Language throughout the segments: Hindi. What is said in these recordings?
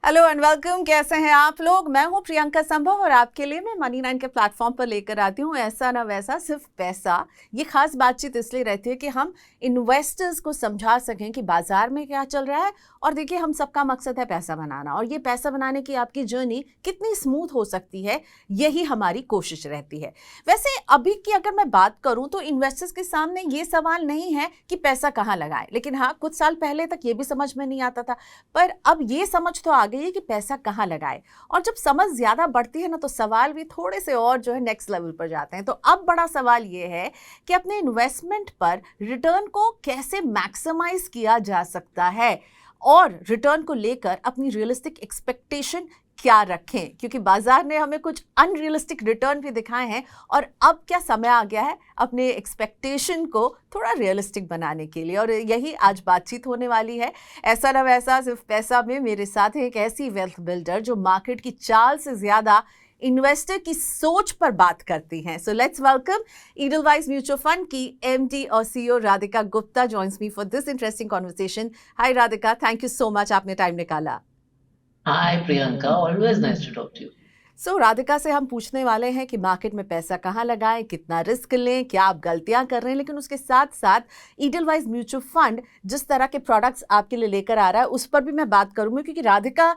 Hello and welcome. कैसे हैं आप लोग? मैं हूं प्रियंका संभव और आपके लिए मैं मनी9 के प्लेटफॉर्म पर लेकर आती हूं ऐसा ना वैसा सिर्फ पैसा। ये खास बातचीत इसलिए रहती है कि हम इन्वेस्टर्स को समझा सकें कि बाजार में क्या चल रहा है। और देखिए, हम सबका मकसद है पैसा बनाना, और ये पैसा बनाने की आपकी जर्नी कितनी स्मूथ हो सकती है, यही हमारी कोशिश रहती है। वैसे अभी की अगर मैं बात करूं तो इन्वेस्टर्स के सामने ये सवाल नहीं है कि पैसा कहाँ लगाएं, लेकिन हाँ, कुछ साल पहले तक ये भी समझ में नहीं आता था, पर अब ये समझ तो आ गई है कि पैसा कहाँ लगाए। और जब समझ ज्यादा बढ़ती है ना, तो सवाल भी थोड़े से और जो है नेक्स्ट लेवल पर जाते हैं। तो अब बड़ा सवाल ये है कि अपने इन्वेस्टमेंट पर रिटर्न को कैसे मैक्सिमाइज किया जा सकता है, और रिटर्न को लेकर अपनी रियलिस्टिक एक्सपेक्टेशन क्या रखें, क्योंकि बाजार ने हमें कुछ अनरियलिस्टिक रिटर्न भी दिखाए हैं। और अब क्या समय आ गया है अपने एक्सपेक्टेशन को थोड़ा रियलिस्टिक बनाने के लिए, और यही आज बातचीत होने वाली है। ऐसा ना वैसा सिर्फ पैसा में मेरे साथ है एक ऐसी वेल्थ बिल्डर जो मार्केट की चाल से ज्यादा इन्वेस्टर की सोच पर बात करती हैं। So let's welcome Edelweiss mutual fund की एमडी और CEO Radhika Gupta joins me for this interesting conversation. Hi Radhika, thank you so much, आपने टाइम निकाला। Hi Priyanka, always nice to talk to you. सो राधिका से हम पूछने वाले हैं कि मार्केट में पैसा कहाँ लगाएं, कितना रिस्क लें, क्या आप गलतियां कर रहे हैं, लेकिन उसके साथ साथ ईडलवाइज म्यूचुअल फंड जिस तरह के प्रोडक्ट्स आपके लिए लेकर आ रहा है उस पर भी मैं बात करूंगी। क्योंकि राधिका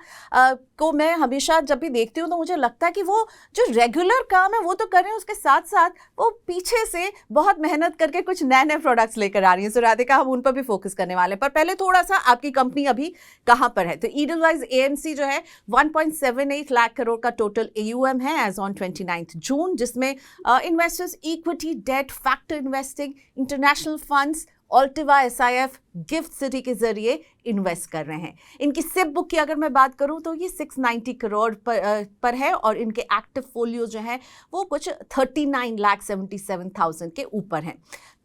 को मैं हमेशा जब भी देखती हूँ तो मुझे लगता है कि वो जो रेगुलर काम है वो तो कर रहे हैं, उसके साथ साथ वो पीछे से बहुत मेहनत करके कुछ नए नए प्रोडक्ट्स लेकर आ रही हैं। सो राधिका, हम उन पर भी फोकस करने वाले हैं, पर पहले थोड़ा सा आपकी कंपनी अभी कहाँ पर है। तो ईडलवाइज एएमसी जो है 1.78 लाख करोड़ का टोटल AUM है एज ऑन 29 जून, जिसमें investors equity, debt, factor investing, international funds, Altiva, SIF, GIFT City के जरिए इन्वेस्ट कर रहे हैं। इनकी सिप बुक की अगर मैं बात करूं तो ये 690 करोड़ पर है, और इनके एक्टिव फोलियो जो है वो कुछ 39,77,000 के ऊपर हैं।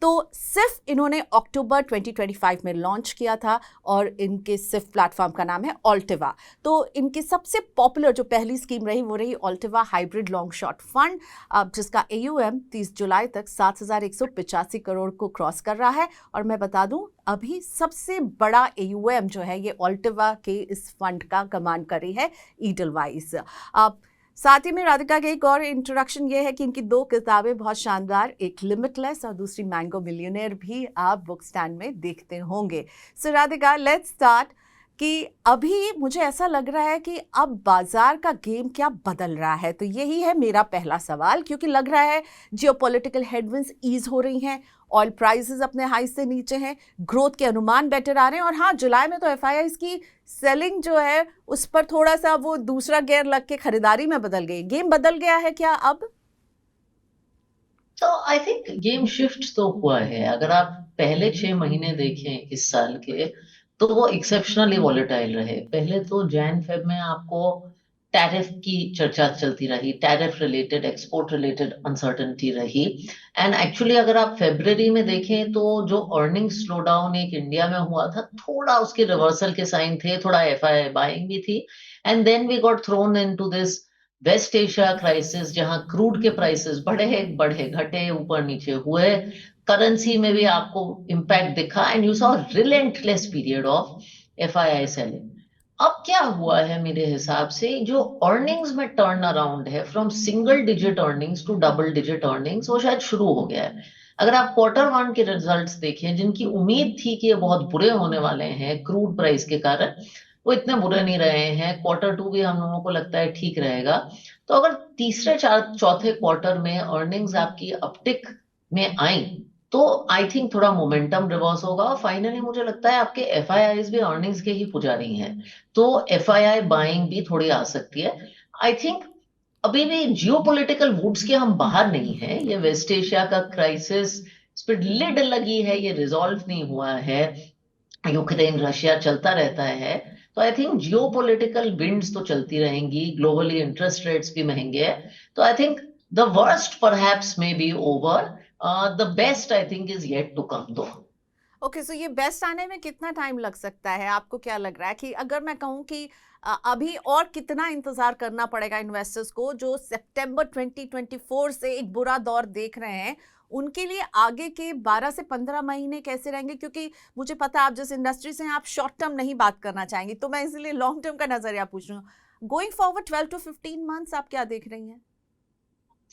तो सिर्फ इन्होंने अक्टूबर 2025 में लॉन्च किया था, और इनके सिर्फ प्लेटफॉर्म का नाम है ऑल्टिवा। तो इनकी सबसे पॉपुलर जो पहली स्कीम रही वो रही ऑल्टिवा हाइब्रिड लॉन्ग शॉर्ट फंड, जिसका AUM 30 जुलाई तक 7,185 करोड़ को क्रॉस कर रहा है। और मैं बता दूं, अभी सबसे बड़ा AUM जो है ये ऑल्टिवा के इस फंड का कमान कर रही है ईडलवाइज। साथ ही में राधिका के एक और इंट्रोडक्शन ये है कि इनकी 2 किताबें बहुत शानदार, एक लिमिटलेस और दूसरी मैंगो मिलियनेयर, भी आप बुक स्टैंड में देखते होंगे। सो राधिका, लेट्स स्टार्ट कि अभी मुझे ऐसा लग रहा है कि अब बाजार का गेम क्या बदल रहा है। तो यही है मेरा पहला सवाल, क्योंकि लग रहा है जियोपॉलिटिकल हेडविंड्स ईज हो रही हैं, ऑयल प्राइसेस अपने हाई से नीचे हैं, ग्रोथ के अनुमान बेटर आ रहे हैं, और हाँ, जुलाई में तो FIIs की सेलिंग जो है उस पर थोड़ा सा वो दूसरा गियर लग के खरीदारी में बदल गई। गेम बदल गया है क्या अब? तो आई थिंक गेम शिफ्ट तो हुआ है। अगर आप पहले 6 महीने देखें इस साल के, तो वो एक्सेप्शनली वॉलेटाइल रहे। पहले तो जैन फेब में आपको टैरिफ की चर्चा चलती रही, tariff related, export related uncertainty रही। एंड एक्चुअली अगर आप फेब्रवरी में देखें तो जो अर्निंग स्लो डाउन एक इंडिया में हुआ था, थोड़ा उसके रिवर्सल के साइन थे, थोड़ा FII बाइंग भी थी। And then we got thrown into this West Asia crisis, जहां क्रूड के प्राइसेस बढ़े बढ़े घटे, ऊपर नीचे हुए। करेंसी में भी आपको इम्पैक्ट दिखा, and you saw relentless period of FII selling. अब क्या हुआ है मेरे हिसाब से, जो अर्निंग्स में टर्न अराउंड है from single digit earnings to double digit earnings, वो शायद शुरू हो गया है। अगर आप Q1 के रिजल्ट्स देखें, जिनकी उम्मीद थी कि ये बहुत बुरे होने वाले हैं क्रूड प्राइस के कारण, वो इतने बुरे नहीं रहे हैं। Q2 भी हम लोगों को लगता है ठीक रहेगा। तो अगर तीसरे चौथे क्वार्टर में अर्निंग्स आपकी अपटिक में आई, तो आई थिंक थोड़ा मोमेंटम रिवर्स होगा, और फाइनली मुझे लगता है आपके FIIs भी अर्निंग्स के ही पुजारी हैं। तो FII बाइंग भी थोड़ी आ सकती है। आई थिंक अभी भी जियोपॉलिटिकल वुड्स के हम बाहर नहीं हैं। ये वेस्ट एशिया का क्राइसिस, इस पर लिड लगी है, ये रिजॉल्व नहीं हुआ है। यूक्रेन रशिया चलता रहता है। तो आई थिंक जियोपॉलिटिकल विंड्स तो चलती रहेंगी, ग्लोबली इंटरेस्ट रेट्स भी महंगे हैं। तो I think the worst perhaps may be over, the best I think is yet to come though. Okay, सो ये बेस्ट आने में कितना टाइम लग सकता है? आपको क्या लग रहा है कि अगर मैं कहूँ कि अभी और कितना इंतजार करना पड़ेगा इन्वेस्टर्स को जो सितंबर 2024 से एक बुरा दौर देख रहे हैं, उनके लिए आगे के 12 से 15 महीने कैसे रहेंगे? क्योंकि मुझे पता है आप जिस इंडस्ट्री से हैं आप शॉर्ट टर्म नहीं बात करना चाहेंगी, तो मैं इसलिए लॉन्ग टर्म का नजरिया पूछ रही हूँ। गोइंग फॉरवर्ड 12 to 15 months आप क्या देख रही हैं?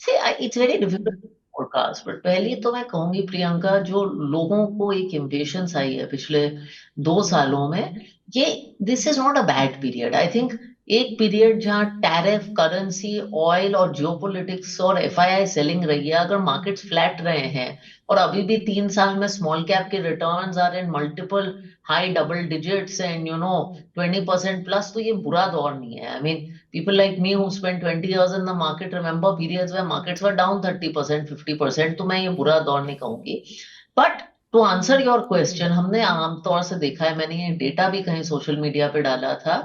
See, it's very difficult to forecast, but पहले तो मैं कहूंगी प्रियंका, जो लोगों को एक इम्पेशंस आई है पिछले 2 सालों में, ये this is not a bad period. I think एक पीरियड जहाँ टैरिफ, करेंसी, ऑयल और जियोपॉलिटिक्स और एफआईआई सेलिंग रही है, अगर मार्केट्स फ्लैट रहे हैं और अभी भी 3 साल में स्मॉल कैप के returns are in multiple high double digits and 20% plus, तो ये बुरा दौर नहीं है। आई मीन, people like me who spent 20 years in the market remember periods where markets were down 30%, 50%, तो मैं ये बुरा दौर नहीं कहूंगी। But to answer your question, हमने आमतौर से देखा है, मैंने ये डेटा भी कहीं सोशल मीडिया पे डाला था,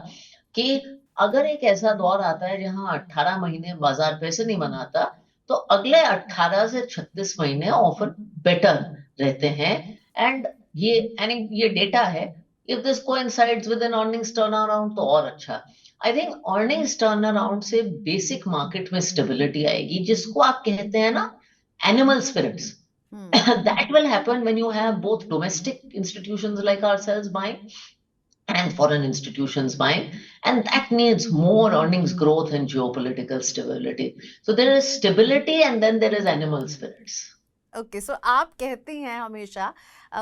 कि अगर एक ऐसा दौर आता है जहां 18 महीने बाजार पैसे नहीं बनाता, तो अगले 18 से 36 महीने ऑफर बेटर रहते हैं। एंड ये डेटा है। If this coincides with an earnings turn around तो और अच्छा। I think earnings turn around से बेसिक मार्केट में स्टेबिलिटी आएगी, जिसको आप कहते हैं ना animal spirits. That will happen when you have both domestic institutions like ourselves buying and foreign institutions buying, and that needs more earnings growth and geopolitical stability. So there is stability and then there is animal spirits. Okay, so आप कहते हैं हमेशा,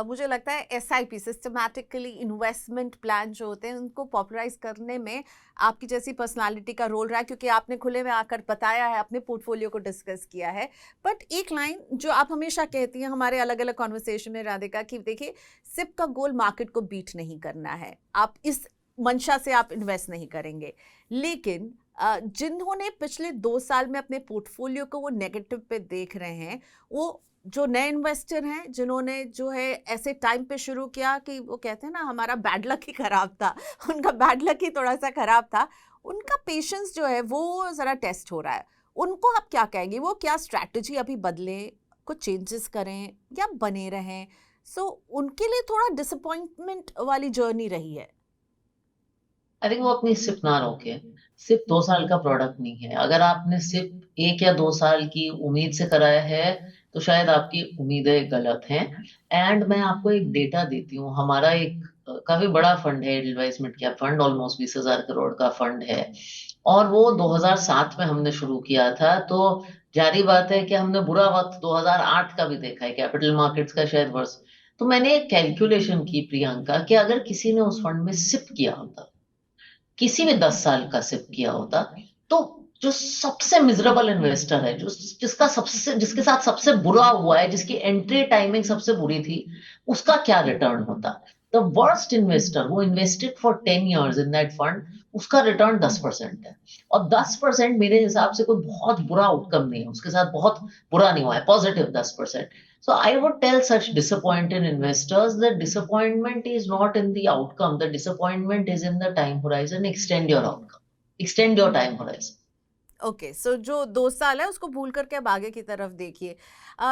मुझे लगता है एसआईपी, सिस्टमैटिकली इन्वेस्टमेंट प्लान जो होते हैं उनको पॉपुलराइज करने में आपकी जैसी पर्सनालिटी का रोल रहा है, क्योंकि आपने खुले में आकर बताया है, अपने पोर्टफोलियो को डिस्कस किया है। बट एक लाइन जो आप हमेशा कहती हैं हमारे अलग अलग कॉन्वर्सेशन में राधिका, कि देखिए सिप का गोल मार्केट को बीट नहीं करना है, आप इस मंशा से आप इन्वेस्ट नहीं करेंगे। लेकिन जिन्होंने पिछले 2 साल में अपने पोर्टफोलियो को वो नेगेटिव पे देख रहे हैं, वो जो नए इन्वेस्टर हैं, जिन्होंने जो है ऐसे टाइम पे शुरू किया कि वो कहते हैं ना हमारा बैड लक ही खराब था, उनका बैड लक ही थोड़ा सा खराब था, उनका पेशेंस जो है वो ज़रा टेस्ट हो रहा है। उनको आप क्या कहेंगे? वो क्या स्ट्रैटेजी अभी बदलें, कुछ चेंजेस करें या बने रहें? सो उनके लिए थोड़ा डिसअपॉइंटमेंट वाली जर्नी रही है। आई थिंक वो अपनी सिप ना रोके। सिप 2 साल का प्रोडक्ट नहीं है। अगर आपने सिप 1 या 2 साल की उम्मीद से कराया है, तो शायद आपकी उम्मीदें गलत हैं। एंड मैं आपको एक डेटा देती हूँ। हमारा एक काफी बड़ा फंड है, advice mid cap fund, almost 20,000 crore का फंड है, और वो 2007 में हमने शुरू किया था। तो जारी बात है कि हमने बुरा वक्त 2008 का भी देखा है, कैपिटल मार्केट्स का शायद वर्ष। तो मैंने एक कैलकुलेशन की प्रियंका, कि अगर किसी ने उस फंड में सिप किया होता, किसी भी 10 साल का सिप किया होता, तो जो सबसे मिजरेबल इन्वेस्टर है, जो जिसके साथ सबसे बुरा हुआ है, जिसकी एंट्री टाइमिंग सबसे बुरी थी, उसका क्या रिटर्न होता? द वर्स्ट इन्वेस्टर वो invested for 10 years in that fund, उसका रिटर्न 10% है। और 10% मेरे हिसाब से कोई बहुत बुरा आउटकम नहीं है, उसके साथ बहुत बुरा नहीं हुआ है, positive 10%। So I would tell such disappointed investors that disappointment is not in the outcome. The disappointment is in the time horizon. Extend your outcome. Extend your time horizon. Okay, so जो 2 साल है उसको भूल करके अब आगे की तरफ देखिए।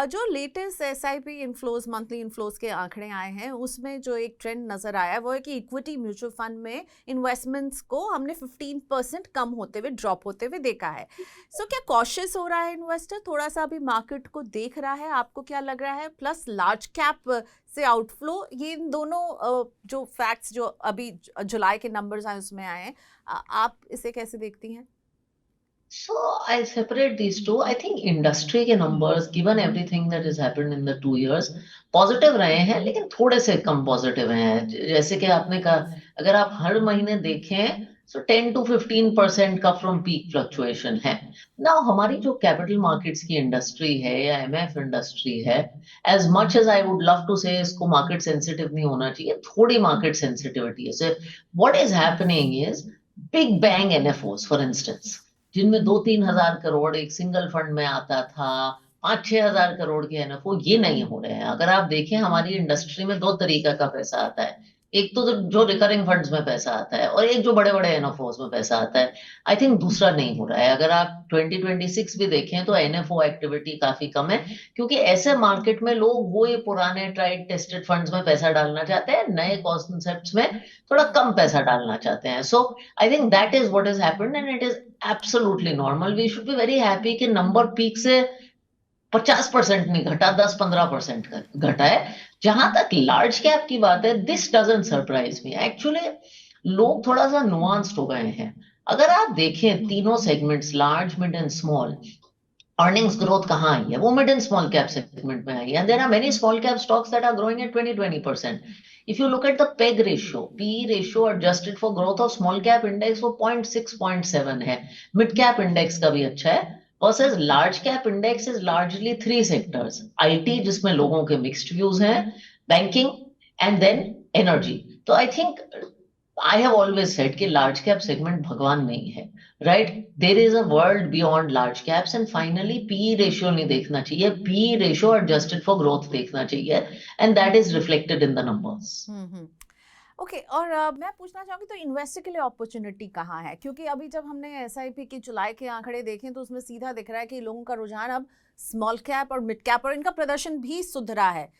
जो latest SIP inflows, monthly inflows के आंकड़े आए हैं, उसमें जो एक ट्रेंड नज़र आया है वो है कि इक्विटी म्यूचुअल फंड में इन्वेस्टमेंट्स को हमने 15% कम होते हुए, ड्रॉप होते हुए देखा है। सो क्या कॉशियस हो रहा है इन्वेस्टर, थोड़ा सा अभी मार्केट को देख रहा है? आपको क्या लग रहा है? प्लस लार्ज कैप से आउटफ्लो, ये इन दोनों जो फैक्ट्स जो अभी जुलाई के नंबर्स आए उसमें आए हैं, आप इसे कैसे देखती हैं? So I'll separate these two. I think industry के numbers, given everything that has happened in the 2 years, positive रहे हैं, लेकिन थोड़े से कम positive हैं। जैसे कि आपने कहा, अगर आप हर महीने देखें, so 10 to 15% का from peak fluctuation है। Now हमारी जो capital markets की industry है या MF industry है, as much as I would love to say इसको market sensitive नहीं होना चाहिए, थोड़ी market sensitivity है। So what is happening is big bang NFOs, for instance, जिनमें 2-3 हजार करोड़ एक सिंगल फंड में आता था, 5-6 हजार करोड़ के एनएफओ, ये नहीं हो रहे हैं। अगर आप देखें, हमारी इंडस्ट्री में 2 तरीका का पैसा आता है। एक तो जो रिकरिंग फंड्स में पैसा आता है, और एक जो बड़े बड़े एनएफओस में पैसा आता है। आई थिंक दूसरा नहीं हो रहा है। अगर आप 2026 भी देखें तो एनएफओ एक्टिविटी काफी कम है, क्योंकि ऐसे मार्केट में लोग वो ये पुराने ट्राइड टेस्टेड फंड्स में पैसा डालना चाहते हैं, नए कॉन्सेप्ट्स में थोड़ा कम पैसा डालना चाहते हैं। So I think that is what is happened, and it is absolutely normal. We should be very happy कि नंबर पीक से 50% नहीं घटा, 10-15% घटा है। जहां तक लार्ज कैप की बात है, this doesn't surprise me actually. लोग थोड़ा सा नुआंस्ड हो गए हैं। अगर आप देखें तीनों segments, large, mid and small, earnings growth कहाँ आई है, वो mid and small cap segment में आई है। There are many small cap stocks that are growing at 20%। If you look at the PEG ratio, P ratio adjusted for growth of small cap index, वो 0.6 0.7 है। मिड कैप इंडेक्स का भी अच्छा है, versus large cap index is largely three sectors, IT जिसमें लोगों के मिक्स्ड व्यूज हैं, बैंकिंग, एंड देन एनर्जी। तो I think I have always said कि लार्ज कैप सेगमेंट भगवान नहीं है, right? There is a world beyond large caps. And finally P ratio नहीं देखना चाहिए, P ratio adjusted for growth देखना चाहिए, and that is reflected in the numbers. Okay और मैं पूछना चाहूँगी तो इन्वेस्टर के लिए अपॉर्चुनिटी कहाँ है? क्योंकि अभी जब हमने एसआईपी की जुलाई के आंकड़े देखें तो उसमें सीधा दिख रहा है कि लोगों का रुझान अब स्मॉल कैप और मिड कैप, और इनका प्रदर्शन भी सुधरा है।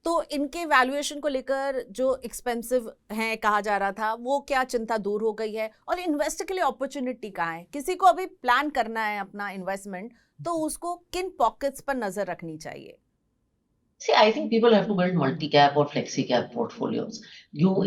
तो इनके वैल्यूएशन को लेकर जो एक्सपेंसिव हैं कहा जा रहा था, वो क्या चिंता दूर हो गई है? और इन्वेस्टर के लिए अपॉर्चुनिटी कहाँ है? किसी को अभी प्लान करना है अपना इन्वेस्टमेंट, तो उसको किन पॉकेट्स पर नजर रखनी चाहिए? See, I think people have to build multi-cap or flexi-cap portfolios.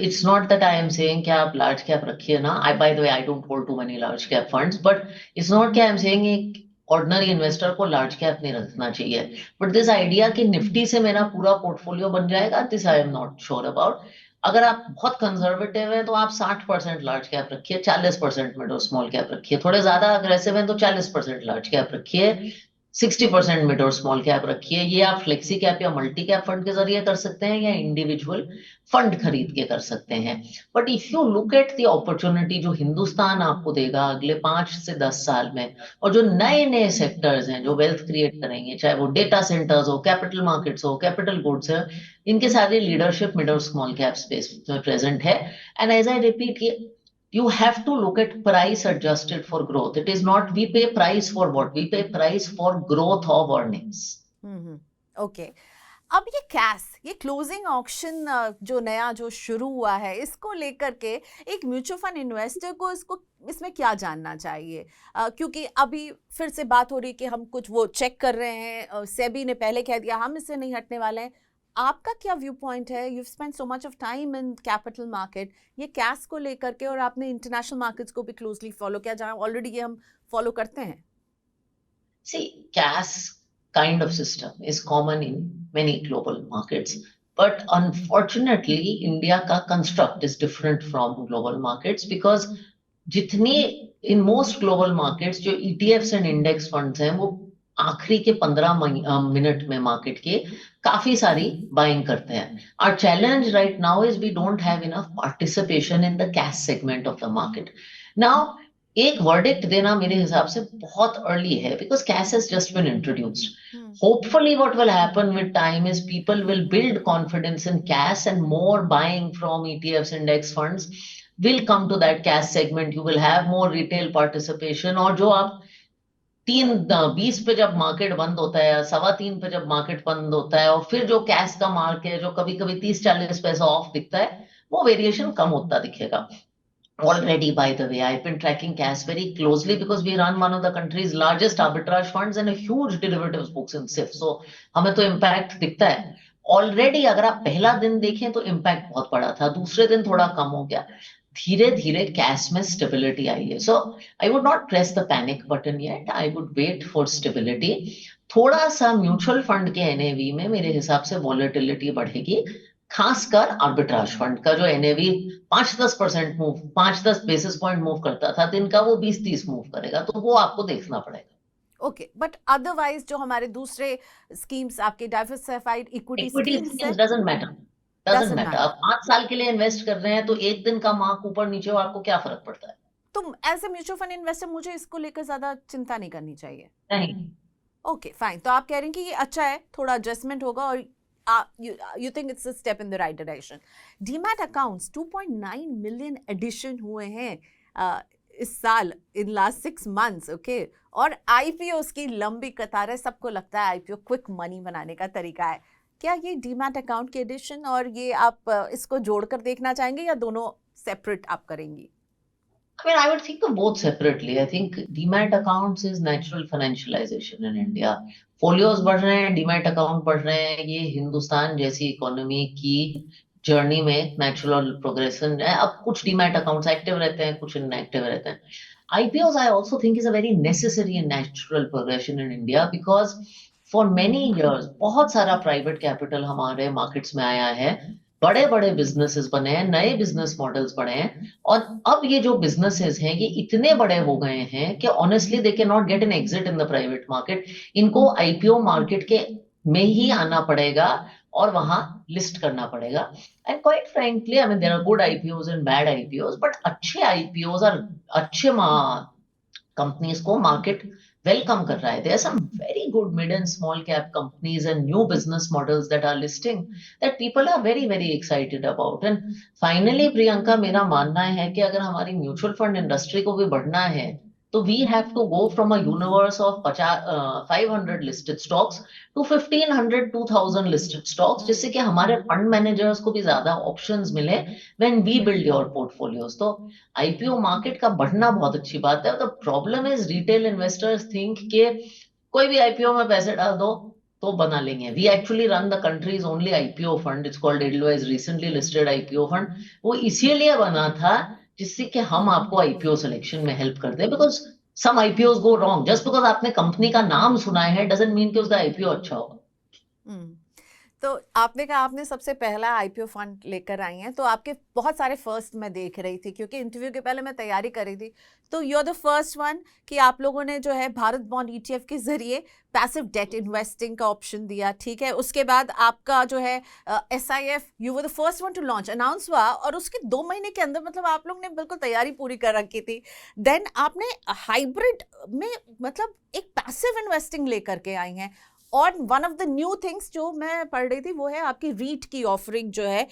It's not that I am saying कि आप large cap रखिए ना. By the way, I don't hold too many large cap funds, but it's not कि I am saying एक ordinary investor को large cap नहीं रखना चाहिए. But this idea कि निफ्टी से मेरा पूरा portfolio बन जाएगा, this I am not sure about. अगर आप बहुत कंजर्वेटिव हैं तो आप 60% लार्ज कैप रखिए, 40% मिड और स्मॉल कैप रखिए। थोड़े ज्यादा अग्रेसिव हैं तो 40% लार्ज कैप रखिए, 60% मिड और स्मॉल कैप रखिए। ये आप फ्लेक्सी कैप या मल्टी कैप फंड के जरिए कर सकते हैं, या इंडिविजुअल फंड खरीद के कर सकते हैं। But if you look at the opportunity जो हिंदुस्तान आपको देगा अगले 5 से 10 साल में, और जो नए नए सेक्टर्स हैं जो वेल्थ क्रिएट करेंगे, चाहे वो डेटा सेंटर्स हो, कैपिटल मार्केट्स हो, कैपिटल गुड्स है, इनके सारे लीडरशिप मिड और स्मॉल कैप स्पेस में प्रेजेंट है। And as I repeat, you have to look at price adjusted for growth. It is not we pay price for what, we pay price for growth of earnings. Okay अब ये क्लोजिंग ऑक्शन जो नया जो शुरू हुआ है, इसको लेकर के एक म्यूचुअल फंड इन्वेस्टर को इसमें क्या जानना चाहिए? क्योंकि अभी फिर से बात हो रही है कि हम कुछ वो चेक कर रहे हैं, सेबी ने पहले कह दिया हम इससे नहीं हटने वाले हैं। आपका क्या व्यू पॉइंट है? You spend so much of time in capital market, ये कैश को लेकर के, और आपने इंटरनेशनल मार्केट्स को भी क्लोजली फॉलो किया जहां ऑलरेडी ये हम फॉलो करते हैं। See, cash kind of system is common in many global markets, but unfortunately India का construct is different from global markets, because जितनी in most global markets जो ETFs and index funds हैं, वो आखिरी के 15 मिनट में मार्केट के काफी सारी बाइंग करते हैं। Our challenge right now is we don't have enough participation in the cash segment of the market. Now, एक वर्डिक्ट देना मेरे हिसाब से बहुत अर्ली है, because cash has just been introduced. Hopefully what will happen with time is people will build confidence in cash, and more buying from ETFs, index funds will come to that cash segment. You will have more retail participation. और जो आप 3:20 पे जब मार्केट बंद होता है, 3:15 पे जब मार्केट बंद होता है, और फिर जो कैश का मार्क है जो कभी कभी 30-40 पैसा ऑफ दिखता है, वो वेरिएशन कम होता दिखेगा। Already, by the way, I've been tracking cash very closely because we run one of the country's largest arbitrage funds and a huge derivatives books in SIF. So हमें तो impact दिखता है। Already अगर आप पहला दिन देखें तो impact बहुत बड़ा था, दूसरे दिन थोड़ा कम हो गया। धीरे धीरे कैश में स्टेबिलिटी आई है। So I would not press the panic button yet, I would wait for stability. थोड़ा सा म्यूचुअल फंड के एनएवी में मेरे हिसाब से वॉलेटिलिटी बढ़ेगी, खासकर आर्बिट्राज फंड का जो NAV 5-10% move, 5-10 basis point move करता था दिन का, वो 20-30 मूव करेगा, तो वो आपको देखना पड़ेगा। ओके बट अदरवाइज जो हमारे दूसरे स्कीम्स आपके diversified equity schemes doesn't matter. आप 5 साल के लिए इन्वेस्ट कर रहे हैं तो एक दिन का मार्क ऊपर नीचे हो, आपको क्या फर्क पड़ता है? तो as a mutual fund investor मुझे इसको लेकर ज्यादा चिंता नहीं करनी चाहिए? नहीं। ओके फाइन, तो आप कह रहे हैं कि ये अच्छा है, थोड़ा एडजस्टमेंट होगा, और you think it's a step in the right direction. Demat accounts 2.9 million addition हुए हैं इस साल in last 6 months, okay? और IPOs की लंबी कतार है, सबको लगता है IPO क्विक मनी बनाने का तरीका है। क्या ये डीमैट अकाउंट के एडिशन और ये आप इसको जोड़कर देखना चाहेंगे, या दोनों सेपरेट आप करेंगी? I mean, I would think of both separately. I think Demat accounts is natural financialization in India. Folios बढ़ रहे हैं, Demat account बढ़ रहे हैं, ये हिंदुस्तान जैसी इकोनॉमी की जर्नी में नेचुरल प्रोग्रेशन है. अब कुछ Demat accounts एक्टिव रहते हैं, कुछ इनएक्टिव रहते हैं. IPOs I also think is a very necessary and natural progression in India because for many years बहुत सारा private capital हमारे markets में आया है, बड़े बड़े बिजनेसेस बने हैं, नए बिजनेस मॉडल्स बने हैं, और अब ये जो बिजनेसेस हैं ये इतने बड़े हो गए हैं कि honestly they can not get an exit in the private market. इनको आईपीओ मार्केट के में ही आना पड़ेगा और वहां लिस्ट करना पड़ेगा. And quite frankly I mean there are good IPOs and bad IPOs, but अच्छे आईपीओज और अच्छे कंपनीज को मार्केट वेलकम कर रहा है. There are some very good mid and small cap companies and new business models that are listing that people are very very excited about. And finally Priyanka, मेरा मानना है कि अगर हमारी म्यूचुअल फंड इंडस्ट्री को भी बढ़ना है तो we have to go from a universe of 500 listed stocks to 1500 2000 listed stocks, जिससे कि हमारे फंड मैनेजर्स को भी ज्यादा ऑप्शंस मिले when we build your portfolios. तो आईपीओ मार्केट का बढ़ना बहुत अच्छी बात है. The problem is retail investors think के कोई भी आईपीओ में पैसे डाल दो तो बना लेंगे. We actually run the country's only IPO fund, it's called Edelweiss recently listed IPO fund. वो इसीलिए बना था जिससे कि हम आपको आईपीओ सिलेक्शन में हेल्प कर दें, because some IPOs go wrong. Just because आपने कंपनी का नाम सुना है डजंट मीन कि उसका आईपीओ अच्छा होगा. तो आपने कहा आपने सबसे पहला आईपीओ फंड लेकर आई हैं, तो आपके बहुत सारे फर्स्ट मैं देख रही थी क्योंकि इंटरव्यू के पहले मैं तैयारी कर रही थी. तो you are the first one कि आप लोगों ने जो है भारत बॉन्ड ईटीएफ के जरिए पैसिव डेट इन्वेस्टिंग का ऑप्शन दिया. ठीक है, उसके बाद आपका जो है SIF, you were the first one two launch, announce हुआ और उसके 2 महीने के अंदर मतलब आप लोग ने बिल्कुल तैयारी पूरी कर रखी थी. देन आपने हाइब्रिड में मतलब एक पैसिव इन्वेस्टिंग लेकर के आई हैं. और one of the new things जो मैं पढ़ रही थी वो है आपकी रीट की ऑफरिंग जो है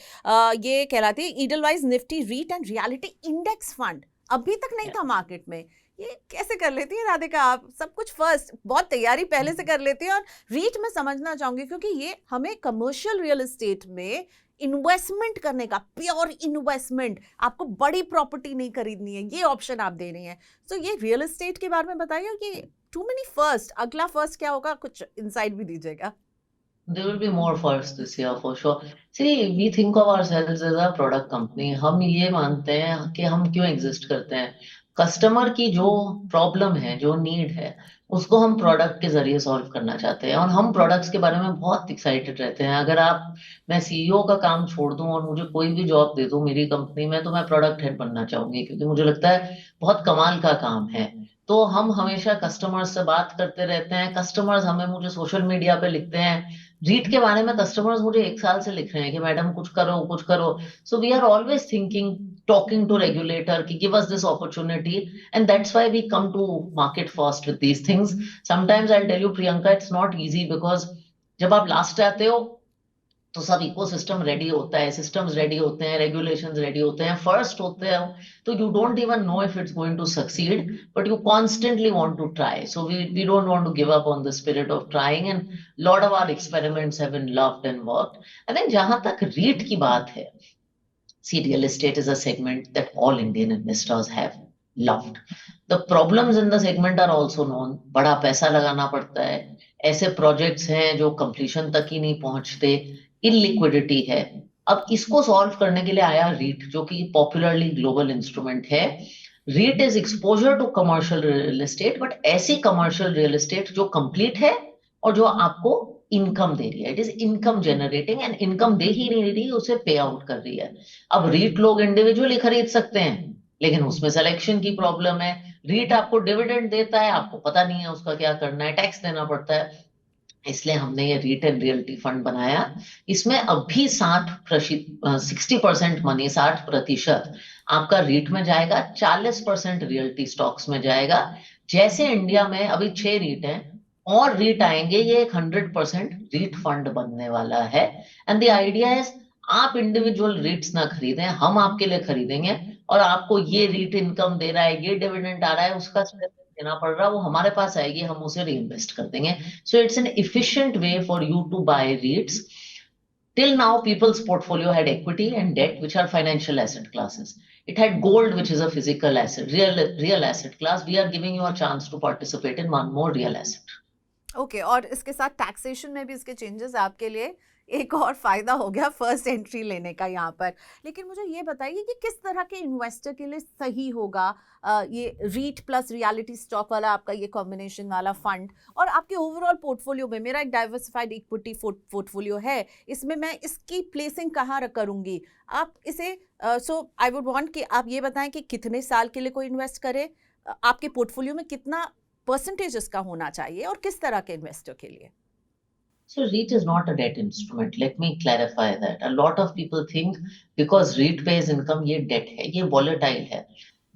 ये कहलाती है Edelweiss Nifty REIT and reality index fund. अभी तक नहीं था मार्केट में. ये कैसे कर लेती है राधिका आप सब कुछ फर्स्ट, बहुत तैयारी पहले से कर लेती है. और रीट में समझना चाहूंगी क्योंकि ये हमें कमर्शियल रियल एस्टेट में इन्वेस्टमेंट करने का, प्योर इन्वेस्टमेंट, आपको बड़ी प्रॉपर्टी नहीं खरीदनी है, ये ऑप्शन आप दे रही हैं. तो ये रियल एस्टेट के बारे में बताइए कि टू मेनी फर्स्ट, अगला फर्स्ट क्या होगा, कुछ इनसाइट भी दीजिएगा. There will be more firsts this year for sure. See, we think of ourselves as a product company. हम ये मानते हैं कि हम क्यों एग्जिस्ट करते हैं. कस्टमर की जो प्रॉब्लम है, जो नीड है, उसको हम प्रोडक्ट के जरिए सॉल्व करना चाहते हैं. और हम प्रोडक्ट्स के बारे में बहुत एक्साइटेड रहते हैं. अगर मैं सीईओ का काम छोड़ दूं और मुझे कोई भी जॉब दे दूं मेरी कंपनी में, तो मैं प्रोडक्ट हेड बनना चाहूंगी, क्योंकि मुझे लगता है बहुत कमाल का काम है. तो हम हमेशा कस्टमर्स से बात करते रहते हैं. कस्टमर्स मुझे सोशल मीडिया पे लिखते हैं. रीट के बारे में कस्टमर्स मुझे 1 साल से लिख रहे हैं कि मैडम कुछ करो कुछ करो. So we are always thinking, talking to regulator कि give us this opportunity, and that's why we come to market first with these things. Sometimes I tell you Priyanka, it's not easy, because जब आप लास्ट आते हो तो सब इकोसिस्टम रेडी होता है, सिस्टम्स रेडी होते हैं, रेगुलेशंस रेडी होते हैं. फर्स्ट होते हैं तो you don't even know if it's going to succeed, but you constantly want to try. So we don't want to give up on the spirit of trying, and lot of our experiments have been loved and worked. And then जहां तक रीट की बात है, see, real estate is a segment that all Indian investors have loved. The problems in the segment are also known. बड़ा पैसा लगाना पड़ता है, ऐसे प्रोजेक्ट्स हैं जो कंप्लीशन तक ही नहीं पहुंचते, इलिक्विडिटी है. अब इसको सॉल्व करने के लिए आया रीट, जो कि पॉपुलरली ग्लोबल इंस्ट्रूमेंट है. REIT is exposure to commercial real estate, but ऐसी कमर्शियल रियल एस्टेट जो कंप्लीट है और जो आपको इनकम दे रही है. It is income generating, and income दे ही नहीं रही, उसे पे आउट कर रही है. अब रीट लोग इंडिविजुअली खरीद सकते हैं, लेकिन उसमें सिलेक्शन की प्रॉब्लम है. रीट आपको डिविडेंड देता है, आपको पता नहीं है उसका क्या करना है, टैक्स देना पड़ता है. इसलिए हमने ये रीट एंड रियल्टी फंड बनाया. इसमें अभी 60% मनी, 60% आपका रीट में जाएगा, 40% रियल्टी स्टॉक्स में जाएगा. जैसे इंडिया में अभी 6 रीट हैं और रीट आएंगे, ये एक 100% रीट फंड बनने वाला है. एंड द आइडिया इज, आप इंडिविजुअल रीट्स ना खरीदें, हम आपके लिए खरीदेंगे, और आपको ये रीट इनकम दे रहा है, ये डिविडेंड आ रहा है, उसका देना पड़ रहा है, वो हमारे पास आएगी, हम उसे रीइन्वेस्ट कर देंगे. So it's an efficient way for you to buy REITs. Till now, people's portfolio had equity and debt, which are financial asset classes. It had gold, which is a physical asset, real asset class. We are giving you a chance to participate in one more real asset. Okay और इसके साथ टैक्सेशन में भी इसके चेंजेस आपके लिए एक और फायदा हो गया फर्स्ट एंट्री लेने का यहाँ पर। लेकिन मुझे ये बताइए कि किस तरह के इन्वेस्टर के लिए सही होगा ये रीट प्लस रियलिटी स्टॉक वाला आपका ये कॉम्बिनेशन वाला फंड, और आपके ओवरऑल पोर्टफोलियो में मेरा एक डाइवर्सिफाइड इक्विटी पोर्टफोलियो है, इसमें मैं इसकी प्लेसिंग कहाँ करूँगी आप इसे? सो आई वुड वांट कि आप ये बताएं कि कितने साल के लिए कोई इन्वेस्ट करे, आपके पोर्टफोलियो में कितना परसेंटेज इसका होना चाहिए और किस तरह के इन्वेस्टर के लिए? So REIT is not a debt instrument. Let me clarify that. A lot of people think because REIT pays income ये debt है, ये volatile है.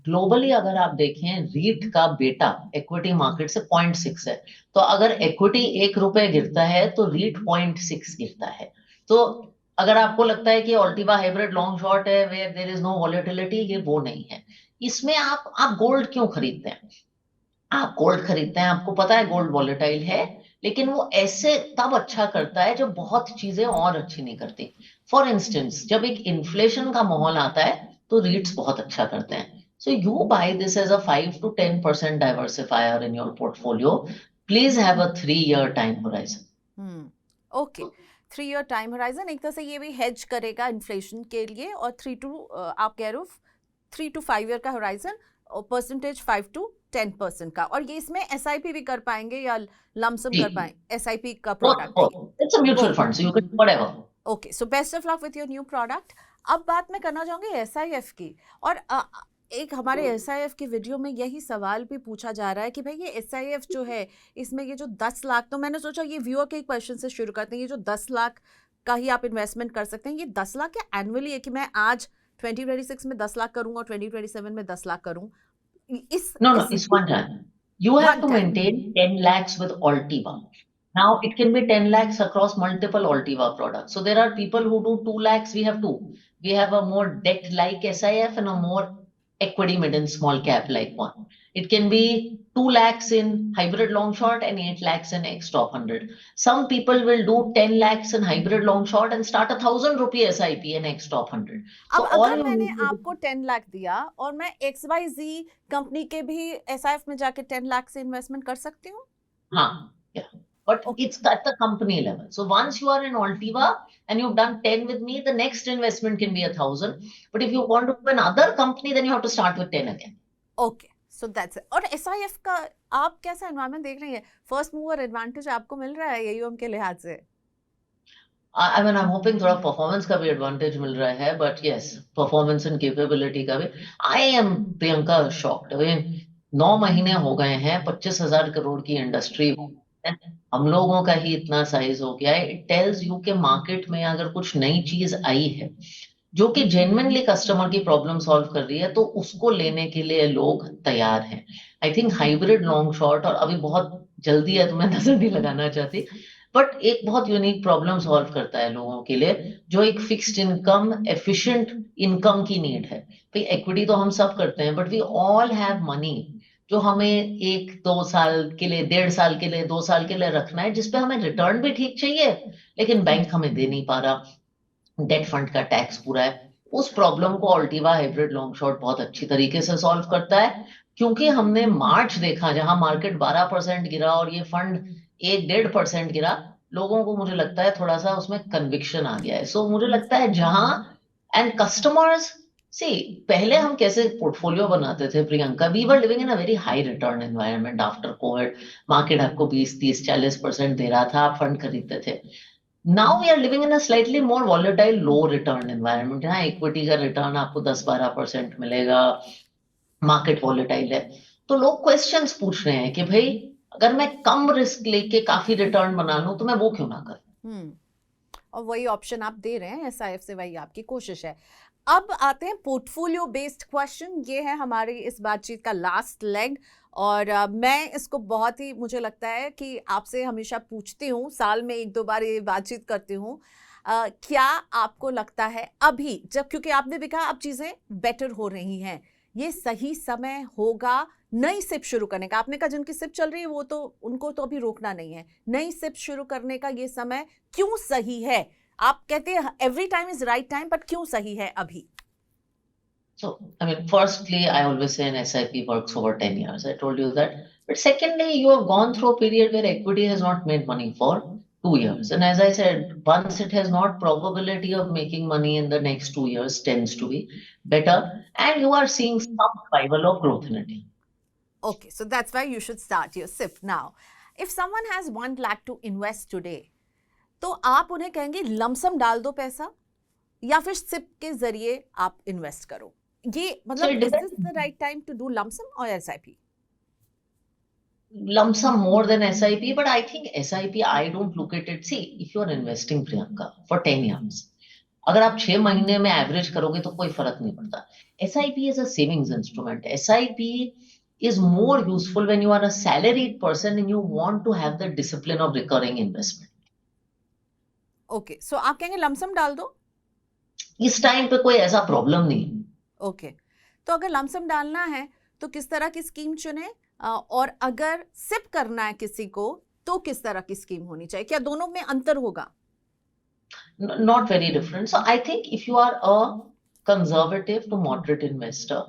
ग्लोबली अगर आप देखें रीट का बेटा इक्विटी मार्केट से 0.6 है, तो अगर इक्विटी ₹1 गिरता है तो रीट 0.6 गिरता है। तो अगर आपको लगता है कि ऑल्टिवा हाइब्रिड लॉन्ग शॉर्ट है where there is no volatility, ये वो नहीं है। इसमें आप गोल्ड क्यों खरीदते हैं? आप गोल्ड खरीदते हैं, आपको पता है गोल्ड वॉलेटाइल है, लेकिन वो ऐसे तब अच्छा करता है जब बहुत चीजें और अच्छी नहीं करती। फॉर इंस्टेंस जब एक इन्फ्लेशन का माहौल आता है तो रीट्स बहुत अच्छा करते हैं। So you buy this as a 5 to 10% diversifier in your portfolio. Please have a 3-year time horizon. Okay 3 year time horizon एक तरह से ये भी हेज करेगा इन्फ्लेशन के लिए, और 3 to 5 year का होराइजन और परसेंटेज 5 to 10% का, और ये इसमें SIP भी कर पाएंगे या लमसम कर पाएंगे? SIP का product It's a mutual fund, so you can do whatever. Okay so best of luck with your new product. अब बात मैं करना चाहूँगी SIF की, और एक हमारे SIF की वीडियो में यही सवाल भी पूछा जा रहा है कि भाई ये SIF जो है इसमें ये जो 10 लाख, तो मैंने सोचा ये व्यूअर के एक क्वेश्चन से शुरू करते हैं, ये जो 10 लाख का ही आप इन्वेस्टमेंट कर सकते हैं, ये 10 लाख क्या एनुअली है कि मैं आज 2026 में 10 लाख करूंगा और 2027 में 10 लाख करूं? No, it's one time. You have One to time. maintain 10 lakhs with Altiva. Now it can be 10 lakhs across multiple Altiva products. So there are people who do 2 lakhs. We have two. We have a more debt-like SIF and a more equity mid and small cap like one. It can be 2 lakhs in hybrid long short and 8 lakhs in X top 100. Some people will do 10 lakhs in hybrid long short and start ₹1,000 SIP in X top 100. अब अगर मैंने आपको 10 लाख दिया और मैं XYZ कंपनी के भी SIF में जाके 10 लाख से इन्वेस्टमेंट कर सकती हूँ? हाँ, yeah. But it's at the company level. So once you are in Altiva and you've done 10 with me, the next investment can be 1,000. But if you want to do another company, then you have to start with 10 again. Okay, so that's it. और SIF का आप कैसा एनवायरनमेंट देख रही हैं? फर्स्ट मूवर एडवांटेज आपको मिल रहा है AUM के लिहाज से? I mean, I'm hoping थोड़ा performance का भी advantage मिल रहा है, but yes, performance and capability का भी. I am Priyanka shocked. I mean, 9 महीने हो गए हैं, 25,000 करोड़ की इंडस्ट्री, हम लोगों का ही इतना साइज हो गया है। इट टेल्स यू के मार्केट में अगर कुछ नई चीज आई है जो कि जेन्युइनली कस्टमर की प्रॉब्लम सॉल्व कर रही है, तो उसको लेने के लिए लोग तैयार हैं। I think hybrid long short, और अभी बहुत जल्दी है तो मैं नजर नहीं लगाना चाहती, बट एक बहुत यूनिक प्रॉब्लम सॉल्व करता है लोगों के लिए, जो एक फिक्स्ड इनकम एफिशिएंट इनकम की नीड है। भाई इक्विटी तो हम सब करते हैं, but we all have money जो हमें 1-2 साल के लिए, 1.5 साल के लिए, 2 साल के लिए रखना है, जिसपे हमें रिटर्न भी ठीक चाहिए, लेकिन बैंक हमें दे नहीं पा रहा, डेट फंड का टैक्स पूरा है। उस प्रॉब्लम को अल्टिवा हाइब्रिड लॉन्ग शॉर्ट बहुत अच्छी तरीके से सॉल्व करता है, क्योंकि हमने मार्च देखा जहां मार्केट 12% गिरा और ये फंड 1-1.5% गिरा, लोगों को मुझे लगता है थोड़ा सा उसमें कन्विक्शन आ गया है। सो मुझे लगता है जहां एंड कस्टमर्स सी, पहले हम कैसे पोर्टफोलियो बनाते थे Priyanka, we were living in a very high return environment after Covid. Market आपको 20-30-40% दे रहा था, आप फंड खरीदते थे। Now we are living in a slightly more volatile low return environment, जहां इक्विटी का रिटर्न आपको 10-12% मिलेगा, मार्केट वॉलेटाइल है। तो लोग क्वेश्चंस पूछ रहे हैं कि भाई अगर मैं कम रिस्क लेके काफी रिटर्न बना लूं तो मैं वो क्यों ना करूं। और वही ऑप्शन आप दे रहे हैं SIF से, वही आपकी कोशिश है। अब आते हैं पोर्टफोलियो बेस्ड क्वेश्चन, ये है हमारी इस बातचीत का लास्ट लेग, और मैं इसको बहुत ही, मुझे लगता है कि आपसे हमेशा पूछती हूँ, साल में 1-2 बार ये बातचीत करती हूँ, क्या आपको लगता है अभी जब, क्योंकि आपने भी कहा अब चीज़ें बेटर हो रही हैं, ये सही समय होगा नई सिप शुरू करने का? आपने कहा जिनकी सिप चल रही है वो तो, उनको तो अभी रोकना नहीं है, नई सिप शुरू करने का ये समय क्यों सही है? आप कहते हैं every time is right time, but क्यों सही है अभी? So, I mean, firstly, I always say an SIP works over 10 years. I told you that. But secondly, you have gone through a period where equity has not made money for 2 years. And as I said, once it has not, probability of making money in the next 2 years tends to be better. And you are seeing some revival of growth in India. Okay, so that's why you should start your SIP now. If someone has 1 lakh to invest today, तो आप उन्हें कहेंगे लमसम डाल दो पैसा या फिर सिप के जरिए आप इन्वेस्ट करो, ये So मतलब it is this depends. The right time to do lump sum और SIP? Lump sum more than SIP, but I think SIP, I don't look at it. See, if you are investing, Priyanka, for 10 years, अगर आप 6 महीने में एवरेज करोगे तो कोई फर्क नहीं पड़ता. SIP is a savings instrument. SIP is more useful when you are a salaried person and you want to have the discipline of recurring investment. Okay, so आप कहेंगे लमसम डाल दो? इस टाइम पे कोई ऐसा प्रॉब्लम नहीं है. ओके, तो अगर लमसम डालना है तो किस तरह की स्कीम चुने, और अगर सिप करना है किसी को तो किस तरह की स्कीम होनी चाहिए, क्या दोनों में अंतर होगा? Not very different. So I think if you are a conservative to moderate investor,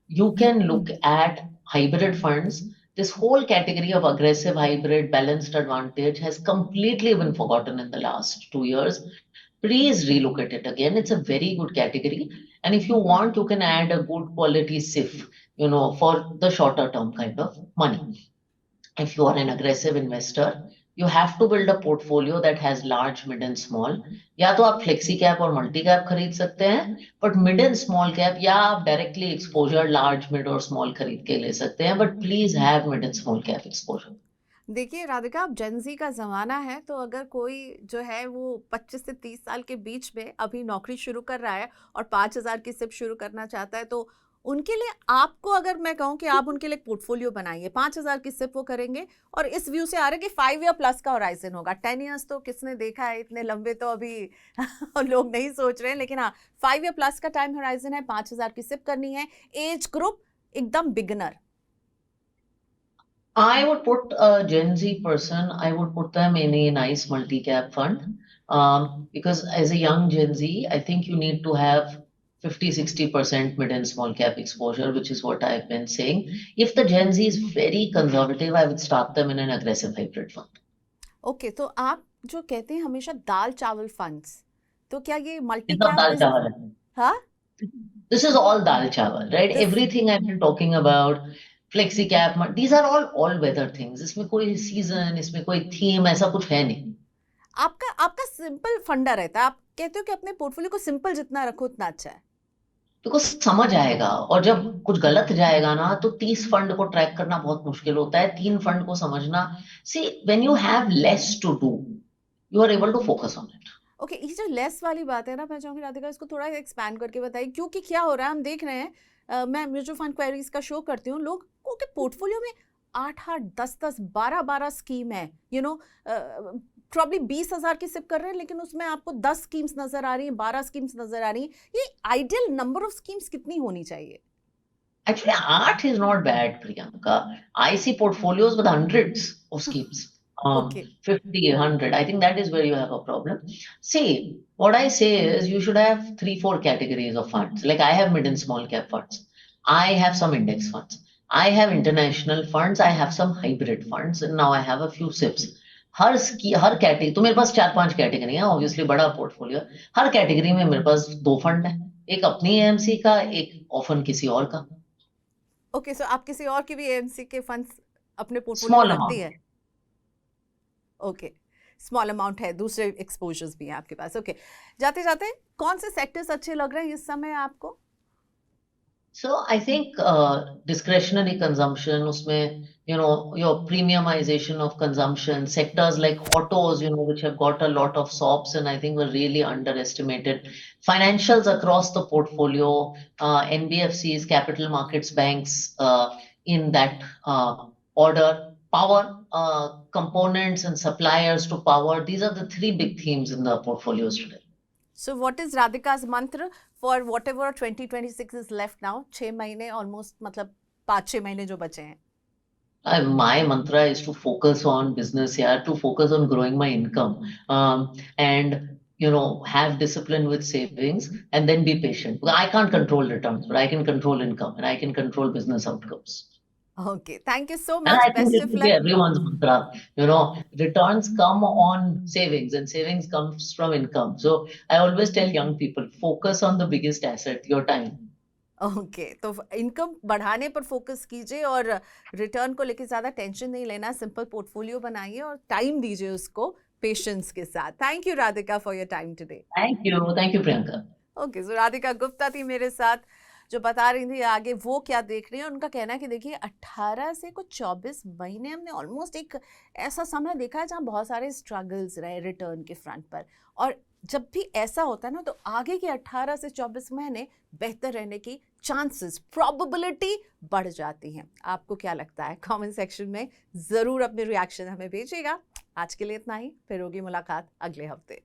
you can look at hybrid funds. This whole category of aggressive hybrid balanced advantage has completely been forgotten in the last 2 years. Please relook at it again. It's a very good category. And if you want, you can add a good quality SIF, for the shorter term kind of money. If you are an aggressive investor, you have to build a portfolio that has large, mid and small. या तो आप फ्लेक्सी कैप और मल्टी कैप खरीद सकते हैं, but mid and small cap या आप डायरेक्टली एक्सपोजर लार्ज, मिड और स्मॉल खरीद के ले सकते हैं, but please have mid and small cap exposure. देखिए राधिका, अब जेनजी का ज़माना है, तो अगर कोई जो है वो 25 से 30 साल के बीच में अभी नौकरी शुरू कर रहा है और 5,000 की सिप शुरू करना चाहता है, तो उनके लिए आपको अगर मैं कहूँ कि आप उनके लिए पोर्टफोलियो बनाइए, 5,000 की सिप वो करेंगे और इस व्यू से आ रहा है कि 5 ईयर प्लस का होराइजन होगा. 10 ईयर्स तो किसने देखा है, इतने लंबे तो अभी लोग नहीं सोच रहे हैं, लेकिन हाँ 5 ईयर प्लस का टाइम होराइजन है, 5,000 की सिप करनी है, एज ग्रुप एकदम beginner. I would put a Gen Z person, I would put them in a nice multi-cap fund. Because as a young Gen Z, I think you need to have 50-60% mid and small cap exposure, which is what I've been saying. If the Gen Z is very conservative, I would start them in an aggressive hybrid fund. Okay, तो आप जो कहते हैं हमेशा दाल चावल फंड्स, तो क्या ये multi It's not dal cap? chawal. हाँ, This is all dal chawal, right? This- Everything I've been talking about, flexi cap, these are all weather things. इसमें कोई season, इसमें कोई theme, ऐसा कुछ है नहीं. आपका आपका सिंपल फंडा रहता है, आप कहते हो कि अपने पोर्टफोलियो को सिंपल जितना रखो उतना अच्छा है. देखो समझ आएगा, और जब कुछ गलत जाएगा ना तो 30 फंड को ट्रैक करना बहुत मुश्किल होता है, 3 फंड को समझना. See when you have less to do, you are able to focus on it. Okay, ये जो लेस वाली बात है ना, मैं चाहूंगी राधिका इसको थोड़ा एक्सपैंड करके बताइए, क्योंकि क्या हो रहा है हम देख रहे हैं, मैं म्यूचुअल फंड क्वेरीज का शो करती हूँ, लोगों के पोर्टफोलियो में 8-8, 10-10, 12-12 स्कीम है, प्रॉब्ली 20,000 की सिप कर रहे हैं, लेकिन उसमें आपको 10 स्कीम्स नजर आ रही हैं, 12 स्कीम्स नजर आ रही हैं. ये आइडियल नंबर ऑफ स्कीम्स कितनी होनी चाहिए? Actually, 8 is not bad, Priyanka. I see portfolios with hundreds of schemes. Okay. 50, 100. I think that is where you have a problem. See, what I say is you should have 3-4 categories of funds. Like I have mid and small cap funds. I have some index funds. I have international funds. I have some hybrid funds. And now I have a few SIPs. Her category, तो मेरे पास 4-5 कैटेगरी है, ऑब्वियसली बड़ा पोर्टफोलियो. हर कैटेगरी में मेरे पास 2 फंड है, एक अपनी एएमसी का, एक ऑफन किसी और का. ओके, सो आप किसी और की भी एएमसी के फंड्स अपने पोर्टफोलियो स्मॉल में रखती अमाउंट. हैं? ओके, स्मॉल अमाउंट है, दूसरे एक्सपोजर्स भी हैं आपके पास. ओके, जाते जाते कौन से सेक्टर्स अच्छे लग रहे हैं इस समय आपको? So I think discretionary consumption, उसमें your premiumization of consumption, sectors like autos, which have got a lot of SOPs and I think were really underestimated. Financials across the portfolio, NBFCs, capital markets, banks, in that order. Power, components and suppliers to power. These are the 3 big themes in the portfolios today. So what is Radhika's mantra for whatever 2026 is left now? 6 महीने almost, मतलब 5-6 महीने जो बचे हैं. My mantra is to focus on business here, to focus on growing my income. And have discipline with savings and then be patient. Because I can't control returns, but I can control income and I can control business outcomes. Okay, thank you so And much. I think Best it of will be luck. everyone's mantra. Returns come on savings and savings comes from income. So I always tell young people, focus on the biggest asset, your time. Okay तो इनकम बढ़ाने पर फोकस कीजिए और रिटर्न को लेके ज़्यादा टेंशन नहीं लेना, सिंपल पोर्टफोलियो बनाइए और टाइम दीजिए उसको पेशेंस के साथ. Thank you Radhika for your time today. Thank you, Priyanka. Okay so Radhika Gupta थी मेरे साथ जो बता रही थी आगे वो क्या देख रही है. उनका कहना है कि देखिए 18 से कुछ 24 महीने हमने ऑलमोस्ट एक ऐसा समय देखा है जहाँ बहुत सारे स्ट्रगल्स रहे रिटर्न के फ्रंट पर, और जब भी ऐसा होता है ना तो आगे के 18 से 24 महीने बेहतर रहने की चांसेस प्रोबेबिलिटी बढ़ जाती हैं. आपको क्या लगता है? कमेंट सेक्शन में ज़रूर अपने रिएक्शन हमें भेजिएगा. आज के लिए इतना ही, फिर होगी मुलाकात अगले हफ्ते.